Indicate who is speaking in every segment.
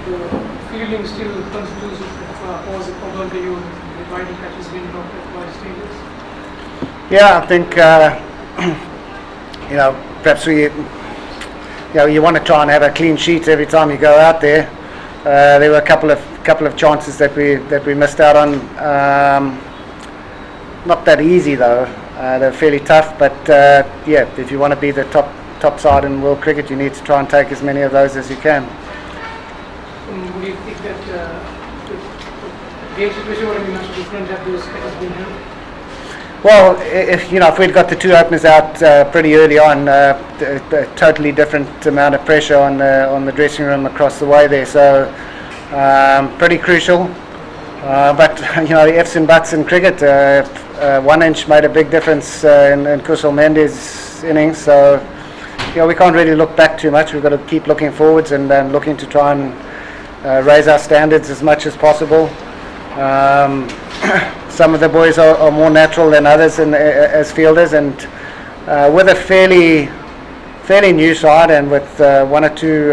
Speaker 1: the fielding still continues to cause a problem to you, the riding catches being knocked at wide stages?
Speaker 2: Yeah, I think perhaps you want to try and have a clean sheet every time you go out there. There were a couple of chances that we missed out on. Not that easy though. They're fairly tough, but if you want to be the top side in world cricket, you need to try and take as many of those as you can.
Speaker 1: Would you think that the game situation would have been much different had those catches been held?
Speaker 2: Well, if we'd got the two openers out pretty early on, a totally different amount of pressure on the dressing room across the way there. So pretty crucial. But the ifs and buts in cricket. 1 inch made a big difference in Kusal Mendes's innings. So we can't really look back too much. We've got to keep looking forwards and looking to try and raise our standards as much as possible. Some of the boys are more natural than others as fielders, and with a fairly new side and with one or two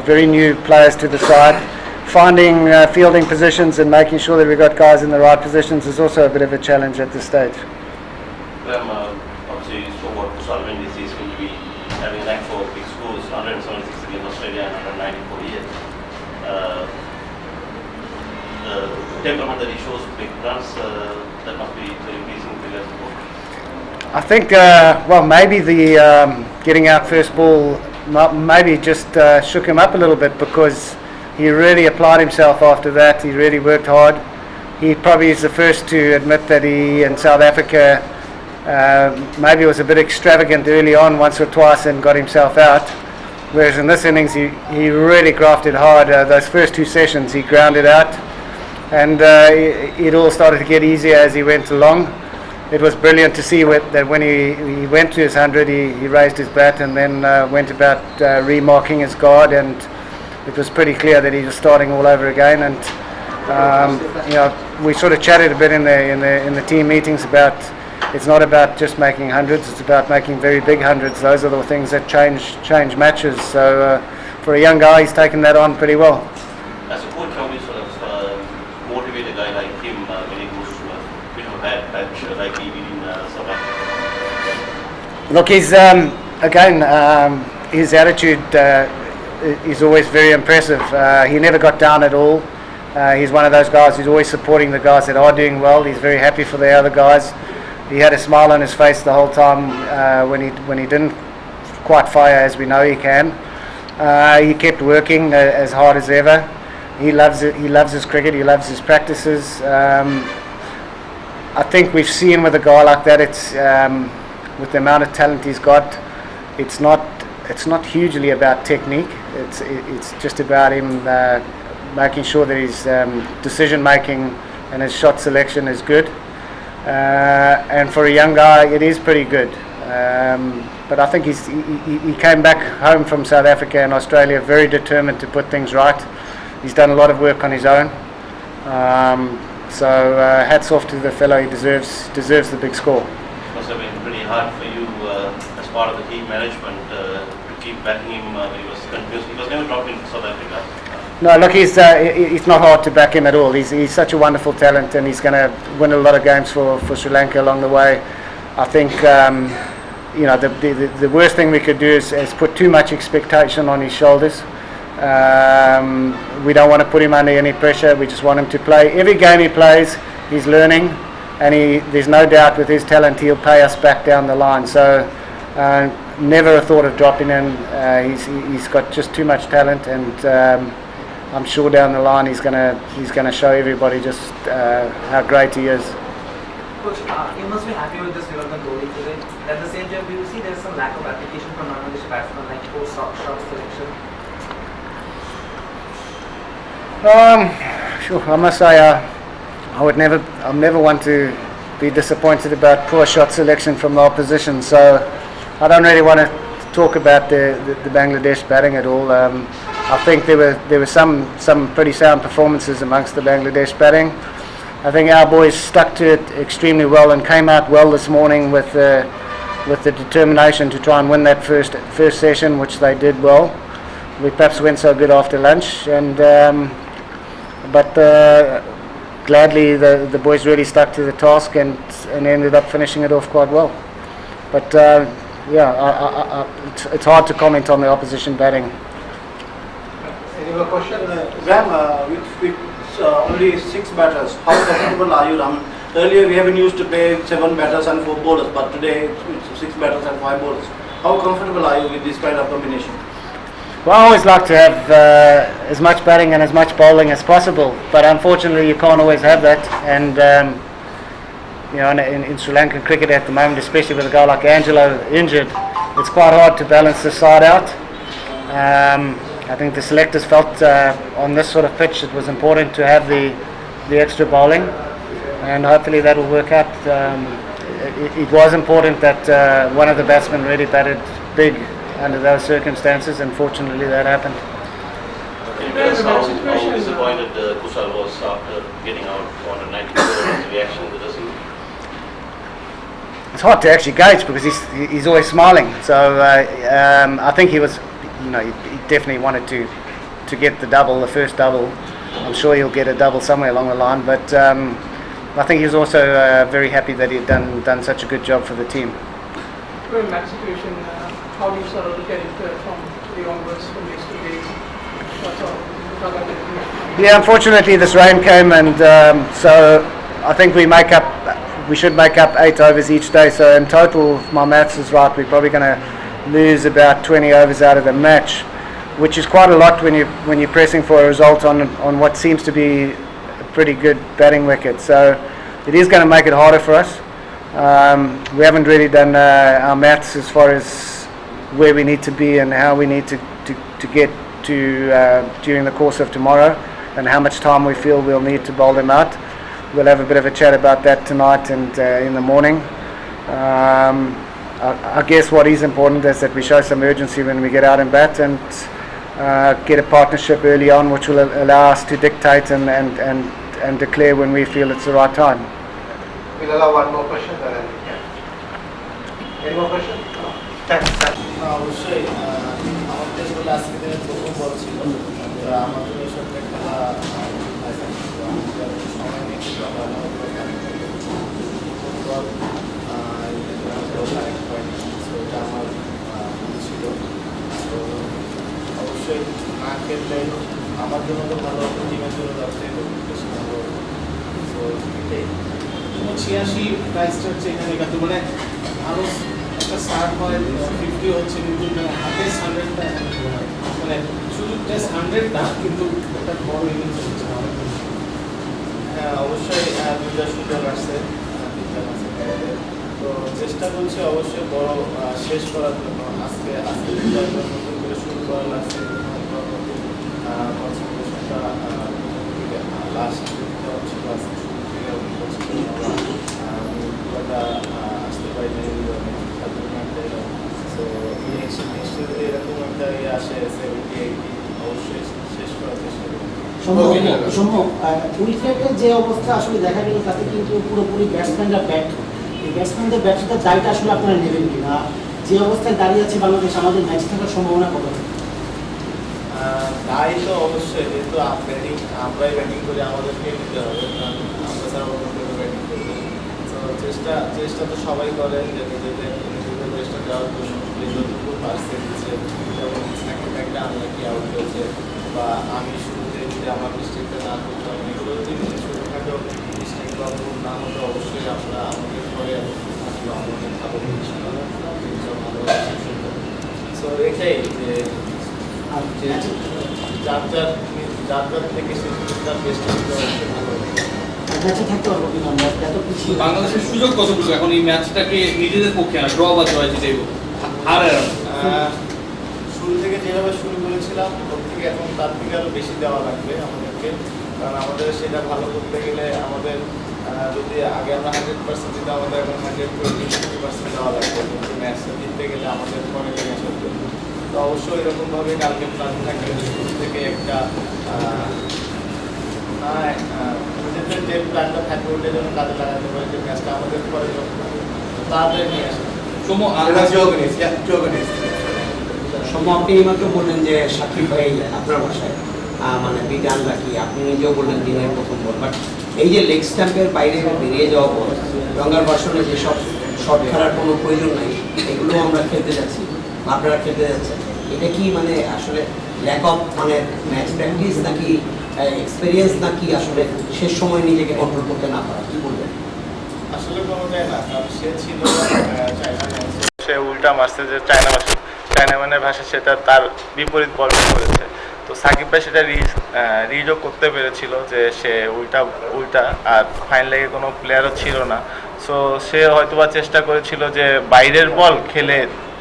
Speaker 2: very new players to the side, finding fielding positions and making sure that we've got guys in the right positions is also a bit of a challenge at this stage.
Speaker 3: Obviously you spoke about Kusal Mendis. He's going to be having ranked for big scores, 176 against Australia and 194 years. The temperament that he shows, big runs, that must be very pleasing for you guys to work.
Speaker 2: I think, maybe the getting out first ball maybe just shook him up a little bit, because he really applied himself after that. He really worked hard. He probably is the first to admit that he in South Africa maybe was a bit extravagant early on once or twice and got himself out. Whereas in this innings he really grafted hard. Those first two sessions he grounded out. And it all started to get easier as he went along. It was brilliant to see that when he went to his 100, he raised his bat and then went about remarking his guard, and it was pretty clear that he was starting all over again. And we sort of chatted a bit in the team meetings about it's not about just making hundreds; it's about making very big hundreds. Those are the things that change matches. So for a young guy, he's taken that on pretty well.
Speaker 3: As a coach, how do you sort of motivate a guy like him when he goes to a bit of a bad patch like he did in South Africa?
Speaker 2: Look, he's his attitude is always very impressive. He never got down at all. He's one of those guys who's always supporting the guys that are doing well. He's very happy for the other guys. He had a smile on his face the whole time when he didn't quite fire as we know he can. He kept working as hard as ever. He loves it. He loves his cricket. He loves his practices. I think we've seen with a guy like that, it's with the amount of talent he's got, it's not hugely about technique. It's just about him making sure that his decision making and his shot selection is good. And for a young guy, it is pretty good. But I think he came back home from South Africa and Australia very determined to put things right. He's done a lot of work on his own. So hats off to the fellow. He deserves the big score.
Speaker 3: It must have been pretty hard for you as part of the team management to keep backing him when he was confused. He was never dropped into South Africa.
Speaker 2: No, look, it's not hard to back him at all. He's such a wonderful talent, and he's going to win a lot of games for Sri Lanka along the way. I think the worst thing we could do is put too much expectation on his shoulders. We don't want to put him under any pressure. We just want him to play. Every game he plays, he's learning, and there's no doubt with his talent he'll pay us back down the line. So never a thought of dropping in. He's got just too much talent, and I'm sure down the line he's gonna show everybody just how great he is.
Speaker 4: Coach, you must be happy with this Sri Lankan bowling today. At the same time, do you see there's some lack of application from Bangladesh batsmen, like post shot selection?
Speaker 2: Sure. I must say I'll never want to be disappointed about poor shot selection from the opposition. So I don't really want to talk about the Bangladesh batting at all. I think there were some pretty sound performances amongst the Bangladesh batting. I think our boys stuck to it extremely well and came out well this morning with the determination to try and win that first session, which they did well. we perhaps went so good after lunch, and but gladly the boys really stuck to the task and ended up finishing it off quite well. But it's hard to comment on the opposition batting.
Speaker 5: Any more question? Graham, with only 6 batters, how comfortable are you? Earlier we haven't used to play 7 batters and 4 bowlers, but today it's 6 batters and 5 bowlers. How comfortable are you with this kind of combination?
Speaker 2: Well, I always like to have as much batting and as much bowling as possible, but unfortunately you can't always have that. And in Sri Lankan cricket at the moment, especially with a guy like Angelo injured, it's quite hard to balance the side out. I think the selectors felt on this sort of pitch it was important to have the extra bowling, and hopefully that will work out. It was important that one of the batsmen really batted big under those circumstances, and fortunately that happened.
Speaker 3: Can you tell us how disappointed Kusal was after getting out on a 94 and the reaction of the dressing room?
Speaker 2: It's hard to actually gauge because he's always smiling. So I think he was, he definitely wanted to get the double, the first double. I'm sure he'll get a double somewhere along the line, but I think he was also very happy that he'd done such a good job for the team.
Speaker 1: In that situation, how do you sort of look at it from the onwards from these 2 days?
Speaker 2: Yeah, unfortunately this rain came, and so I think we should make up 8 overs each day. So in total, if my maths is right, we're probably going to lose about 20 overs out of the match, which is quite a lot when you're pressing for a result on what seems to be a pretty good batting wicket. So it is going to make it harder for us. We haven't really done our maths as far as where we need to be and how we need to get to during the course of tomorrow, and how much time we feel we'll need to bowl them out. We'll have a bit of a chat about that tonight and in the morning. I guess what is important is that we show some urgency when we get out and bat, and get a partnership early on which will allow us to dictate and declare when we feel it's the right time.
Speaker 5: We'll allow one more question. Any more question? Thanks.
Speaker 6: অবশ্যই আমাদের যেগুলো আজকে দিনের প্রথম বল ছিল, আমাদের এই সব খেলা সময় নিয়ে এটা আমার ছিল। তো অবশ্যই না খেললে আমার জন্য তো ভালো, টিমের জন্য যাচ্ছে বেশি ভালো। তো এটাই
Speaker 7: 86 প্রাইসটা হচ্ছে এখানে 71, মানে আরও একটা স্টার্ট হয় 50 হচ্ছে, কিন্তু হাতেস্ট 100টা মানে শুধু জাস্ট 100 না, কিন্তু একটা বড় ইনিংস হচ্ছে।
Speaker 6: হ্যাঁ, অবশ্যই দুইটা সুযোগ আসছে, তো চেষ্টা করছি অবশ্যই বড় শেষ করার জন্য। আজকে নতুন করে শুরু করা লাগছে, কনসেন্ট্রেশনটা লাস্ট ছিল, আসতে পারি তো যদি এরকম একটা আসে 70-80 অবশ্যই শেষ করার চেষ্টা করি।
Speaker 8: উইকেটের যে অবস্থা আসলে দেখা গেল তাতে কিন্তু পুরোপুরি ব্যাটসম্যানরা ব্যর্থ। এই ব্যাটসম্যানদের ব্যর্থতার দায়টা আসলে আপনারা নেবেন কিনা? যে অবস্থায় দাঁড়িয়ে আছে বাংলাদেশ, আমাদের ম্যাচ থাকার সম্ভাবনা কত?
Speaker 6: দায় তো অবশ্যই, যেহেতু আমরাই ব্যাটিং করি, আমাদেরকে নিতে হবে, কারণ আমরা ছাড়া অন্য কেউ ব্যাটিং করবে। তো চেষ্টা তো সবাই করে যে নিজেদের চেষ্টা দেওয়ার জন্য যতটুকু পারছে দিচ্ছে। যেমন সেকেন্ড একটা আনলাকি আউট হয়েছে, বা আমি শুরুতে যদি আমার মিস্টেকটা না করতাম, এগুলো যদি ছোটোখাটো মিস্টেক বা ভুল না হতো, অবশ্যই আমরা আমাদের ঘরে আসলে আমাদের ভালো সো এটাই যে যার থেকে সে তার বেস্ট ভালো।
Speaker 7: বাংলাদেশের সুযোগ কতটুকু এখন এই ম্যাচটাকে নিজেদের পক্ষে ড্র বা জয় যেটাই
Speaker 6: শুরু থেকে যেভাবে শুরু করেছিলাম ওর থেকে এখন তার থেকে আরও বেশি দেওয়া লাগবে আমাদেরকে, কারণ আমাদের সেটা ভালো করতে গেলে আমাদের যদি আগে আমরা 100% দিতে, আমাদের এখন 120-50% দেওয়া লাগবে। কিন্তু ম্যাচটা জিততে গেলে আমাদের পরে লেগে চলবে। তো অবশ্যই এরকমভাবে কালকে প্ল্যান থাকবে শুরু থেকে একটা নিজেদের যে প্ল্যানটা থাকবে ওটা যেন কাজে লাগাতে পারে, যে ম্যাচটা আমাদের পরে তাড়াতাড়ি নিয়ে আসে।
Speaker 9: সম্ভব আপনি এইমাত্র বললেন যে সাকিব ভাই আপনার বাসায় মানে বিট আনলাকি, আপনি নিজেও বললেন দিনের প্রথম বল, বাট এই যে লেগ স্ট্যাম্পের বাইরে বেরিয়ে যাওয়া বল, রঙ্গার ভার্সনে যেসব শট খেলার কোনো প্রয়োজন নাই এগুলো আমরা খেলতে যাচ্ছি, আপনারা খেলতে যাচ্ছেন, এটা কি মানে আসলে ল্যাক অফ মানে ম্যাচ প্র্যাকটিস নাকি এক্সপিরিয়েন্স নাকি আসলে শেষ সময় নিজেকে কন্ট্রোল করতে না পারা, কি বলবেন?
Speaker 6: আসলে কোনোটাই না, কারণ সে ছিল চায়না ম্যাচ,
Speaker 10: সে উল্টা মারছে যে চায়না ম্যানের ভাষা, সেটা তার বিপরীত বলটা করেছে। তো সাকিব ভাই সেটা রিডও করতে পেরেছিল যে সে উল্টা আর ফাইন লেগে কোনো প্লেয়ারও ছিল না। সো সে হয়তোবা চেষ্টা করেছিল যে বাইরের বল খেলে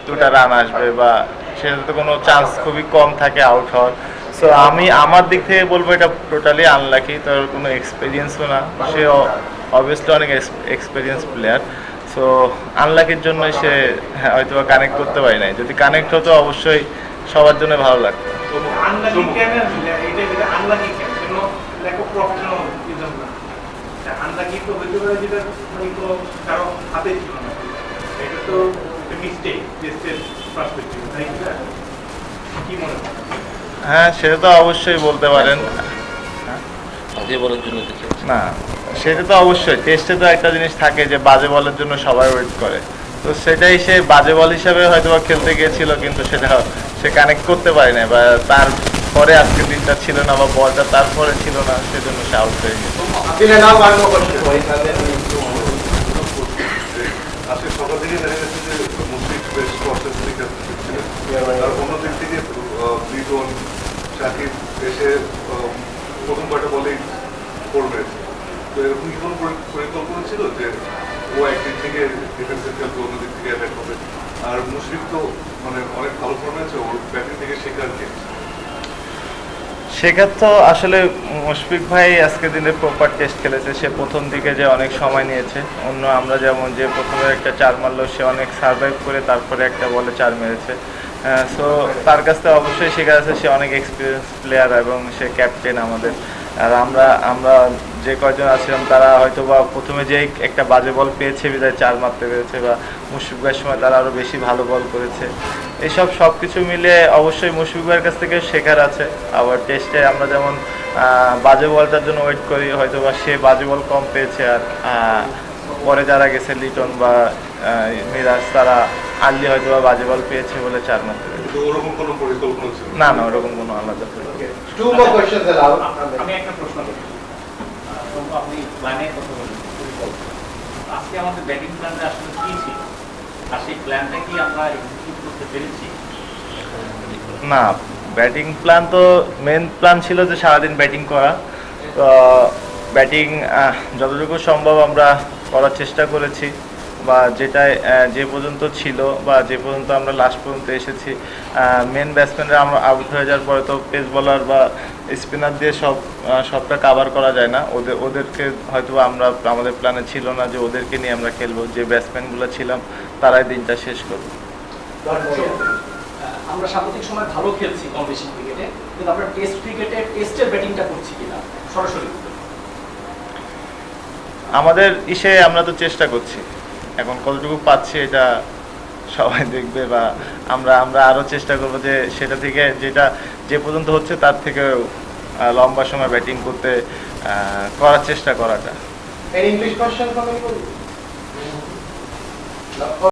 Speaker 10: 2টা রান আসবে, বা সেটাতে কোনো চান্স খুবই কম থাকে আউট হওয়ার। সো আমি আমার দিক থেকে বলবো এটা টোটালি আনলাকি, তার কোনো এক্সপিরিয়েন্সও না, সে অবভিয়াসলি অনেক এক্সপিরিয়েন্স প্লেয়ার। সো আনলাকির জন্যই সে হয়তো কানেক্ট করতে পারি নাই, যদি কানেক্ট হতো অবশ্যই সবার জন্য ভালো লাগতো।
Speaker 1: আনলাকি কেন এটা আনলাকি কেন ল্যাক অফ প্রফেশনালিজম না, আনলাকি তো হইতে পারে যেটা মানে তো কারো হাতে ছিল না, এটা তো মিস্টেক টেস্টের পার্সপেক্টিভ, তাই কি মনে হয়?
Speaker 10: হ্যাঁ, সেটা তো অবশ্যই বলতে পারেন। না, সেটা তো অবশ্যই, টেস্টে তো একটা জিনিস থাকে যে বাজে বলের জন্য সবাই ওয়েট করে, তো সেটাই সে বাজে বল হিসাবে হয়তো খেলতে গিয়েছিল, কিন্তু সেটা সে কানেক্ট করতে পারে না, বা তার পরে আজকের দিনটা ছিল না, বা বলটা তারপরে ছিল না, সেজন্য সে আউট হয়ে গেছে।
Speaker 11: আজকে সকাল থেকে দেখা যাচ্ছে যে মুশফিক বেশ কনসেন্ট্রেটিং ছিলেন, আর অন্য দিক থেকে লিটন শাকিব এসে প্রথম কয়টা বলেই করবে, তো এরকম কি কোনো পরিকল্পনা ছিল যে ও একদিক থেকে ডিফেন্সের খেলবে, অন্য দিক থেকে অ্যাটাক হবে? আর মুশফিক তো মানে অনেক ভালো ফর্মে আছে, ওর ব্যাটিং থেকে শেখার কি?
Speaker 10: শেখার তো আসলে মুশফিক ভাই আজকে দিনে প্রপার টেস্ট খেলেছে, সে প্রথম দিকে যে অনেক সময় নিয়েছে, অন্য আমরা যেমন যে প্রথমে একটা 4 মারলো, সে অনেক সার্ভাইভ করে তারপরে একটা বলে 4 মেরেছে। সো তার কাছ থেকে অবশ্যই শেখা আছে, সে অনেক এক্সপিরিয়েন্স প্লেয়ার এবং সে ক্যাপ্টেন আমাদের। আর আমরা যে কয়জন আছিলাম তারা হয়তো বা প্রথমে যে একটা বাজে বল পেয়েছে বিদায় 4 মারতে পেরেছে, বা মুশফিক ভাইয়ের সময় তারা আরও বেশি ভালো বল করেছে। এইসব সব কিছু মিলে অবশ্যই মুশফিক ভাইয়ের কাছ থেকে শেখার আছে। আবার টেস্টে আমরা যেমন বাজে বলটার জন্য ওয়েট করি, হয়তো বা সে বাজে বল কম পেয়েছে, আর পরে যারা গেছে লিটন বা মিরাজ, তারা আর্লি হয়তো বা বাজে বল পেয়েছে বলে 4 মারতে পেরেছে।
Speaker 11: ওরকম কোনো পরিকল্পনা ছিল
Speaker 10: না, ওরকম কোনো আলাদা
Speaker 1: আমি একটা প্রশ্ন করি, আপনি প্ল্যানের কথা বলেন, আজকে আমাদের ব্যাটিং প্ল্যানটা আসলে কি ছিল, আর সেই প্ল্যানটা কি আমরা এক্সিকিউট করতে পেরেছি?
Speaker 10: না, ব্যাটিং প্ল্যান তো মেন প্ল্যান ছিল যে সারাদিন ব্যাটিং করা। তো ব্যাটিং যতটুকু সম্ভব আমরা করার চেষ্টা করেছি, বা যেটাই যে পর্যন্ত ছিল বা যে পর্যন্ত আমরা লাস্ট পর্যন্ত এসেছি। মেন ব্যাটসম্যানরা আমরা আউট হয়ে যাওয়ার পরে তো পেস বলার বা স্পিনার দিয়ে সবটা কাভার করা যায় না, ওদেরকে হয়তো আমরা আমাদের প্ল্যানে ছিল না যে ওদেরকে নিয়ে আমরা খেলবো, যে ব্যাটসম্যানগুলো ছিলাম তারাই দিনটা শেষ করবো।
Speaker 12: আমরা সাম্প্রতিক সময় ভালো খেলছি কম বেশি ক্রিকেটে, কিন্তু আমরা টেস্ট ক্রিকেটে টেস্টের ব্যাটিংটা করছি কিনা সরাসরি
Speaker 10: আমাদের আমরা তো চেষ্টা করছি, এখন কতটুকু পাচ্ছি এটা সবাই দেখবে, বা আমরা আরও চেষ্টা করবো যে সেটা থেকে যে পর্যন্ত হচ্ছে তার থেকে লম্বা সময় ব্যাটিং করার চেষ্টা করাটা।
Speaker 1: English version